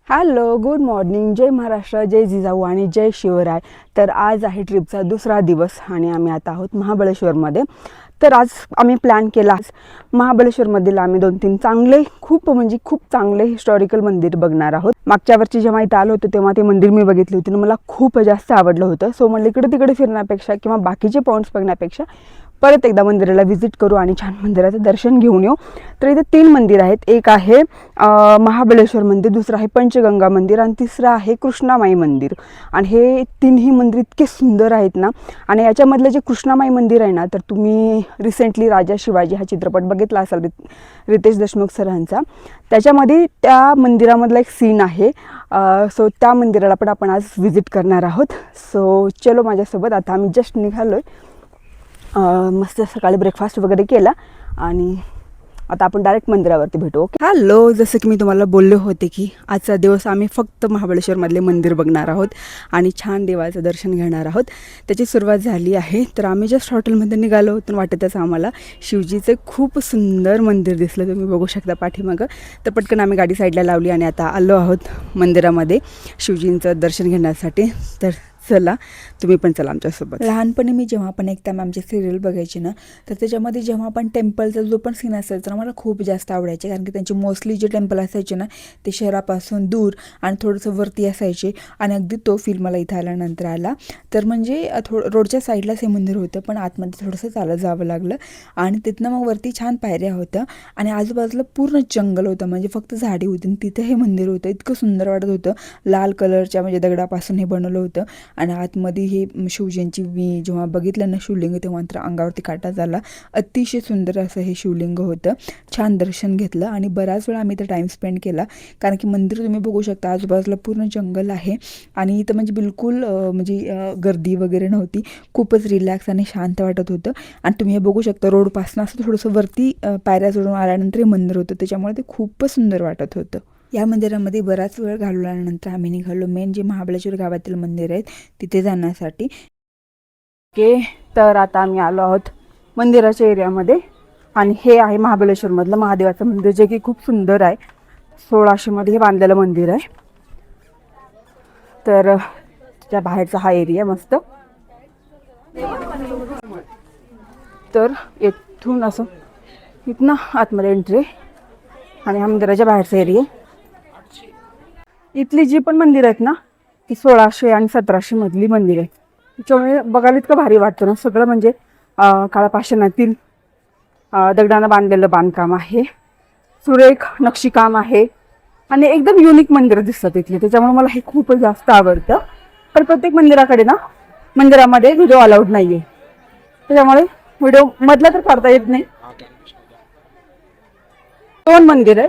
Hello, good morning. जय महाराष्ट्र, जय जिजाऊ आणि जय शिवराय. तर आज आहे ट्रिपचा दुसरा दिवस आणि आम्ही आता आहोत महाबळेश्वरमध्ये. तर आज आम्ही प्लॅन केला महाबळेश्वरमधील आम्ही 2-3 चांगले खूप चांगले हिस्टॉरिकल मंदिर बघणार आहोत. मागच्या वर्षी जेव्हा इथं आलो होतो तेव्हा ते मंदिर मी बघितले होते आणि मला खूप जास्त आवडलं होतं. सो म्हणलं इकडे तिकडे फिरण्यापेक्षा किंवा बाकीचे पॉईंट्स बघण्यापेक्षा परत एकदा मंदिराला व्हिजिट करू आणि छान मंदिराचं दर्शन घेऊन येऊ. तर इथे 3 मंदिर आहेत. एक आहे महाबळेश्वर मंदिर, दुसरं आहे पंचगंगा मंदिर आणि तिसरं आहे कृष्णामाई मंदिर. आणि हे तिन्ही मंदिर इतके सुंदर आहेत ना. आणि याच्यामधलं जे कृष्णामाई मंदिर आहे ना, तर तुम्ही रिसेंटली राजा शिवाजी हा चित्रपट बघितला असाल रितेश देशमुख सरांचा. त्याच्यामध्ये त्या मंदिरामधला एक सीन आहे. सो त्या मंदिराला पण आपण आज व्हिजिट करणार आहोत. सो चलो माझ्यासोबत. आता आम्ही जस्ट निघालो आहे. मस्त सकाळी ब्रेकफास्ट वगैरे केला आणि आता आपण डायरेक्ट मंदिरावरती भेटू. ओके. हॅलो, जसं की मी तुम्हाला बोलले होते की आजचा दिवस आम्ही फक्त महाबळेश्वरमधले मंदिर बघणार आहोत आणि छान देवाचं दर्शन घेणार आहोत. त्याची सुरुवात झाली आहे. तर आम्ही जस्ट हॉटेलमध्ये निघालो होतो. वाटतच आम्हाला शिवजीचं खूप सुंदर मंदिर दिसलं. तुम्ही बघू शकता पाठीमागं. तर पटकन आम्ही गाडी साईडला लावली आणि आता आलो आहोत मंदिरामध्ये शिवजींचं दर्शन घेण्यासाठी. तर चला, तुम्ही पण चला आमच्यासोबत. लहानपणी मी जेव्हा पण एकदा आमचे सिरियल बघायची ना, तर त्याच्यामध्ये जेव्हा पण टेम्पलचा जो पण सीन असायचा ना, मला खूप जास्त आवडायचे. कारण की त्यांचे मोस्टली जे टेम्पल असायचे ना, ते शहरापासून दूर आणि थोडंसं वरती असायचे. आणि अगदी तो फील मला इथं आल्यानंतर आला. तर म्हणजे रोडच्या साईडलाच हे मंदिर होतं, पण आतमध्ये थोडंसं चालत जावं लागलं. आणि तिथनं मग वरती छान पायऱ्या होत्या आणि आजूबाजूला पूर्ण जंगल होतं, म्हणजे फक्त झाडी होती. तिथे हे मंदिर होतं. इतकं सुंदर वाटत होतं. लाल कलरच्या म्हणजे दगडापासून हे बनवलं होतं. आणि आतमध्ये हे शिवजींची मी जेव्हा बघितलं ना शिवलिंग, तेव्हा तर अंगावरती काटा झाला. अतिशय सुंदर असं हे शिवलिंग होतं. छान दर्शन घेतलं आणि बराच वेळा आम्ही इथं टाईम स्पेंड केला. कारण की मंदिर तुम्ही बघू शकता, आजूबाजूला पूर्ण जंगल आहे आणि इथं म्हणजे बिलकुल गर्दी वगैरे नव्हती. खूपच रिलॅक्स आणि शांत वाटत होतं. आणि तुम्ही हे बघू शकता, रोडपासून असं थोडंसं वरती पायऱ्या चढून आल्यानंतर हे मंदिर होतं. त्याच्यामुळे ते खूपच सुंदर वाटत होतं. या मंदिरामध्ये बराच वेळ घालवल्यानंतर आम्ही निघालो मेन जे महाबळेश्वर गावातील मंदिर आहेत तिथे जाण्यासाठी. ओके. तर आता आम्ही आलो आहोत मंदिराच्या एरियामध्ये आणि हे आहे महाबळेश्वरमधलं महादेवाचं मंदिर, जे की खूप सुंदर आहे. 1600 मध्ये हे बांधलेलं मंदिर आहे. तर त्या बाहेरचा हा एरिया मस्त. तर इथून असं इथनं आतमध्ये एंट्री आणि हा मंदिराच्या बाहेरचा एरिया. इथली जी पण मंदिर आहेत ना, ती 1600 आणि 1700 मधली मंदिर आहे. त्याच्यामुळे बघायला इतकं भारी वाटतं ना. सगळं म्हणजे काळा पाषाणातील दगडानं बांधलेलं बांधकाम आहे. सुरेख नक्षीकाम आहे आणि एकदम युनिक मंदिर दिसतात इथली. त्याच्यामुळे मला हे खूपच जास्त आवडतं. पण प्रत्येक मंदिराकडे ना, मंदिरामध्ये व्हिडिओ अलाउड नाही आहे. त्याच्यामुळे व्हिडिओ मधला तर काढता येत नाही. 2 मंदिर आहे.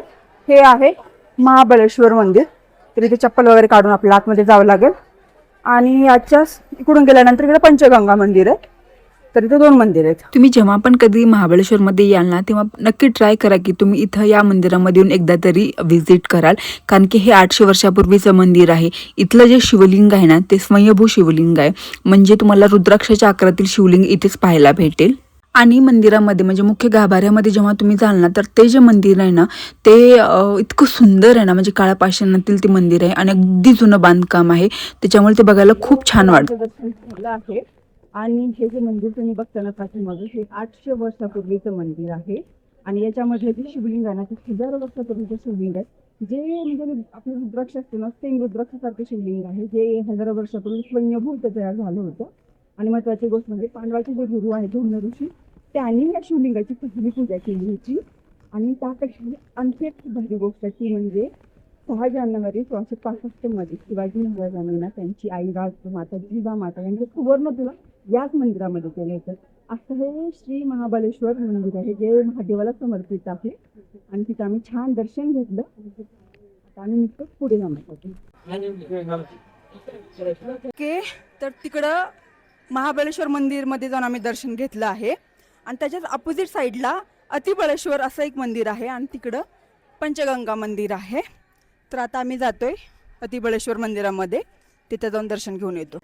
हे आहे महाबळेश्वर मंदिर. तर इथे चप्पल वगैरे काढून आपल्या आतमध्ये जावं लागेल. आणि याच्याच इकडून गेल्यानंतर इकडे पंचगंगा मंदिर आहे. तर इथे 2 मंदिर आहेत. तुम्ही जेव्हा पण कधी महाबळेश्वरमध्ये याल ना, तेव्हा नक्की ट्राय करा की तुम्ही इथं या मंदिरामध्ये येऊन एकदा तरी व्हिजिट कराल. कारण की हे 800 वर्षापूर्वीचं मंदिर आहे. इथलं जे शिवलिंग आहे ना, ते स्वयंभू शिवलिंग आहे. म्हणजे तुम्हाला रुद्राक्षाच्या आकारातील शिवलिंग इथेच पाहायला भेटेल. आणि मंदिरामध्ये म्हणजे मुख्य गाभाऱ्यामध्ये जेव्हा तुम्ही जाल ना, तर ते जे मंदिर आहे ना, ते इतकं सुंदर आहे ना. म्हणजे काळ्या पाषाणातील ते मंदिर आहे आणि अगदी जुनं बांधकाम आहे. त्याच्यामुळे ते बघायला खूप छान वाटतं. आणि हे जे मंदिर तुम्ही बघताना पाठीमागे, हे 800 वर्षापूर्वीचं मंदिर आहे. आणि याच्यामध्ये जे शिवलिंग आहे ना, ते 1000 वर्षापूर्वीचं शिवलिंग आहे. जे म्हणजे आपलं रुद्राक्ष असते ना, सेम रुद्राक्षासारखं शिवलिंग आहे, जे 1000 वर्षापूर्वी स्वयंभू तयार झालं होतं. आणि महत्त्वाची गोष्ट म्हणजे पांडवाचे जे गुरु आहेत धोंड ऋषी, त्यांनी या शिवलिंगाची पहिली पूजा केली होती. आणि त्यापेक्षा आणखी एक भारी गोष्ट ती म्हणजे 6 जानेवारी 1665 मध्ये शिवाजी महाराजांनी ना त्यांची आई राजमाता जिजामाता यांचं सुवर्ण तुला याच मंदिरामध्ये केलं होतं. असं हे श्री महाबळेश्वर मंदिर आहे, जे महादेवाला समर्पित आहे. आणि तिथं आम्ही छान दर्शन घेतलं. आता आम्ही निघतो पुढे जाण्यासाठी. ओके. तर तिकडं महाबळेश्वर मंदिरमध्ये जाऊन आम्ही दर्शन घेतलं आहे. आणि त्याच्याच अपोजिट साईडला अतिबळेश्वर असं एक मंदिर आहे आणि तिकडं पंचगंगा मंदिर आहे. तर आता आम्ही जातोय अतिबळेश्वर मंदिरामध्ये, तिथे जाऊन दर्शन घेऊन येतो.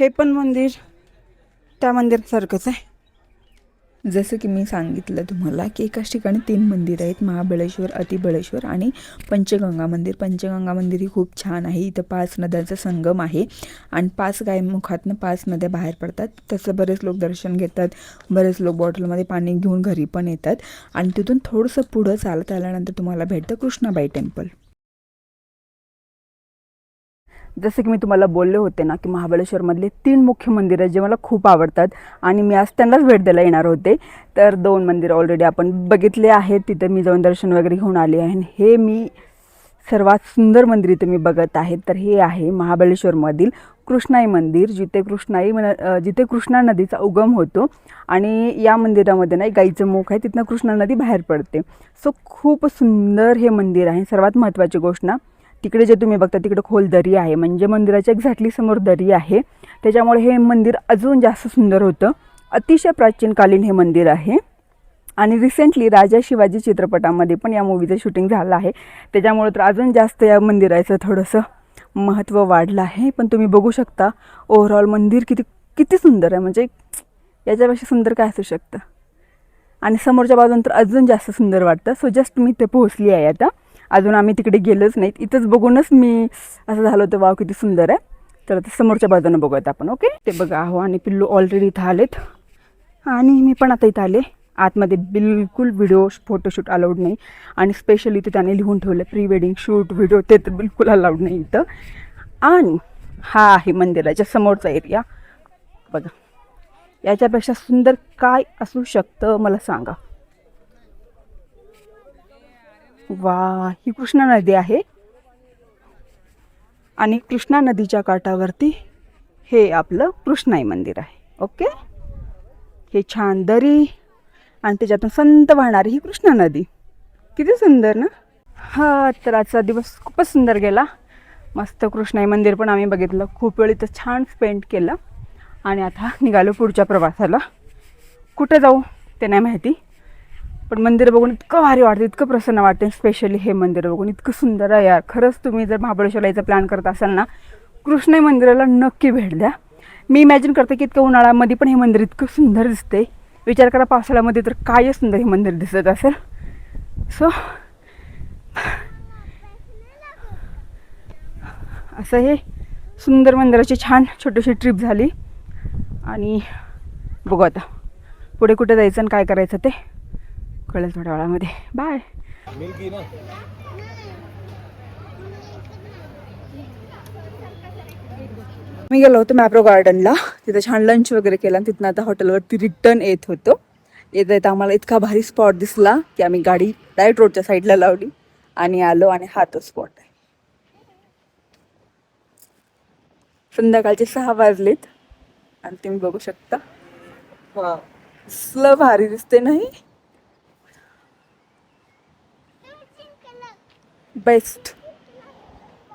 हे पण मंदिर त्या मंदिरासारखंच आहे. जसं की मी सांगितलं तुम्हाला की एकाच ठिकाणी 3 मंदिर आहेत, महाबळेश्वर, अतिबळेश्वर आणि पंचगंगा मंदिर. पंचगंगा मंदिर ही खूप छान आहे. इथं 5 नद्यांचा संगम आहे आणि 5 गायमुखातनं 5 नद्या बाहेर पडतात. तसं बरेच लोक दर्शन घेतात, बरेच लोक बॉटलमध्ये पाणी घेऊन घरी पण येतात आणि तिथून थोडंसं पुढं चालत आल्यानंतर तुम्हाला भेटतं कृष्णाबाई टेम्पल. जसं की मी तुम्हाला बोलले होते ना की महाबळेश्वरमधले 3 मुख्य मंदिरं आहेत जे मला खूप आवडतात आणि मी आज त्यांनाच भेट द्यायला येणार होते. तर 2 मंदिरं ऑलरेडी आपण बघितले आहेत, तिथं मी जाऊन दर्शन वगैरे घेऊन आले आहे. आणि हे मी सर्वात सुंदर मंदिर इथे मी बघत आहे. तर हे आहे महाबळेश्वरमधील कृष्णाई मंदिर, जिथे कृष्णा नदीचा उगम होतो आणि या मंदिरामध्ये ना एक गाईचं मुख आहे, तिथनं कृष्णा नदी बाहेर पडते. सो खूप सुंदर हे मंदिर आहे. सर्वात महत्त्वाची गोष्ट ना, तिकडे जे तुम्ही बघता तिकडे खोल दरी आहे, म्हणजे मंदिराच्या एक्झॅक्टली समोर दरी आहे. त्याच्यामुळे हे मंदिर अजून जास्त सुंदर होतं. अतिशय प्राचीनकालीन हे मंदिर आहे आणि रिसेंटली राजा शिवाजी चित्रपटामध्ये पण या मूवीचं शूटिंग झालं आहे. त्याच्यामुळे तर अजून जास्त या मंदिराचं थोडंसं महत्त्व वाढलं आहे. पण तुम्ही बघू शकता ओव्हरऑल मंदिर किती सुंदर आहे, म्हणजे याच्यापेक्षा सुंदर काय असू शकतं. आणि समोरच्या बाजून तर अजून जास्त सुंदर वाटतं. सो जस्ट मी इथे पोहोचली आहे आता, अजून आम्ही तिकडे गेलोच नाहीत. इथंच बघूनच मी असं झालं होतं वाव किती सुंदर आहे. तर आता समोरच्या बाजूनं बघूयात आपण. ओके, ते बघा आहो आणि पिल्लू ऑलरेडी इथं आलेत आणि मी पण आता इथं आले. आतमध्ये बिलकुल व्हिडिओ फोटोशूट अलाउड नाही आणि स्पेशली इथे त्याने लिहून ठेवलं प्री वेडिंग शूट व्हिडिओ, ते तर बिलकुल अलाउड नाही इथं. आणि हा आहे मंदिराच्या समोरचा एरिया. बघा याच्यापेक्षा सुंदर काय असू शकतं मला सांगा. वा, ही कृष्णा नदी आहे आणि कृष्णा नदीच्या काठावरती हे आपलं कृष्णाई मंदिर आहे. ओके, हे छान दरी आणि त्याच्यातून संत वाहणारी ही कृष्णा नदी, किती सुंदर ना. हा, तर आजचा दिवस खूपच सुंदर गेला. मस्त कृष्णाई मंदिर पण आम्ही बघितलं, खूप वेळ इथं छान स्पेंड केलं आणि आता निघालो पुढच्या प्रवासाला. कुठे जाऊ ते नाही माहिती, पण मंदिर बघून इतकं भारी वाटतं, इतकं प्रसन्न वाटतं. स्पेशली हे मंदिर बघून इतकं सुंदर आहे यार. खरंच तुम्ही जर महाबळेश्वरला यायचा प्लॅन करत असाल ना, कृष्णाई मंदिराला नक्की भेट द्या. मी इमॅजिन करते की इतकं उन्हाळ्यामध्ये पण हे मंदिर इतकं सुंदर दिसते. विचार करा पावसाळ्यामध्ये तर काय सुंदर हे मंदिर दिसत असेल. सो असं हे सुंदर मंदिराची छान छोटीशी ट्रिप झाली आणि बघू आता पुढे कुठे जायचं आणि काय करायचं ते कळेल थोड्या वेळामध्ये. बाय. मी गेलो होतो मॅप्रो गार्डनला, तिथं छान लंच वगैरे केला आणि तिथनं आता हॉटेलवरती रिटर्न येत होतो. येत आम्हाला इतका भारी स्पॉट दिसला की आम्ही गाडी डायरेक्ट रोडच्या साईडला लावली आणि आलो आणि हा तो स्पॉट आहे. संध्याकाळचे 6 वाजलेत आणि तुम्ही बघू शकता वा कसलं भारी दिसते नाही. बेस्ट.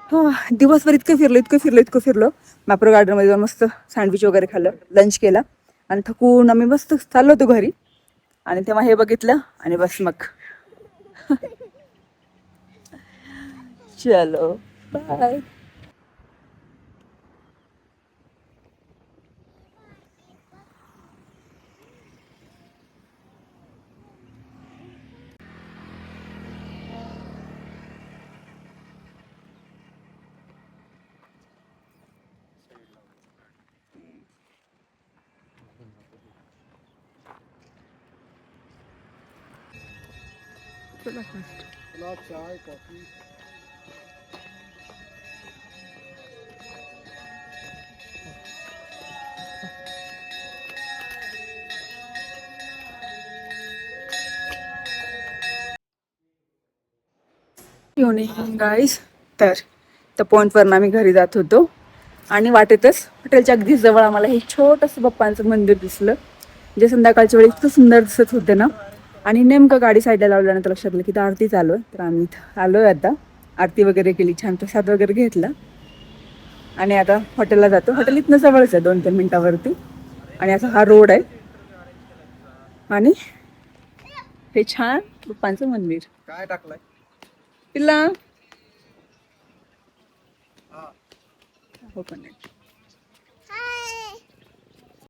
हां, दिवसभर इतकं फिरलो मॅप्रो गार्डनमध्ये जाऊन मस्त सँडविच वगैरे खाल्लं, लंच केला आणि थकून आम्ही मस्त चाललो होतो घरी आणि तेव्हा हे बघितलं आणि बस मग चलो बाय. चाय कॉफी. गाईज, तर त्या पॉईंटवरून आम्ही घरी जात होतो आणि वाटेतच हॉटेलच्या अगदी जवळ आम्हाला हे छोटंसं बाप्पांचं मंदिर दिसलं, जे संध्याकाळच्या वेळी इतकं सुंदर दिसत होते ना. आणि नेमकं गाडी साईडला लावल्यानंतर लक्षात आलं की तर आरती चालू आहे. तर आम्ही आलो आहे आता, आरती वगैरे केली, छान प्रसाद वगैरे घेतला आणि आता हॉटेलला जातो. हॉटेल इथनं जवळच आहे 2-3 मिनटावरती आणि असा हा रोड आहे आणि हे छान बाप्पांचं मंदिर. काय टाकलंय पिल्ला हो पण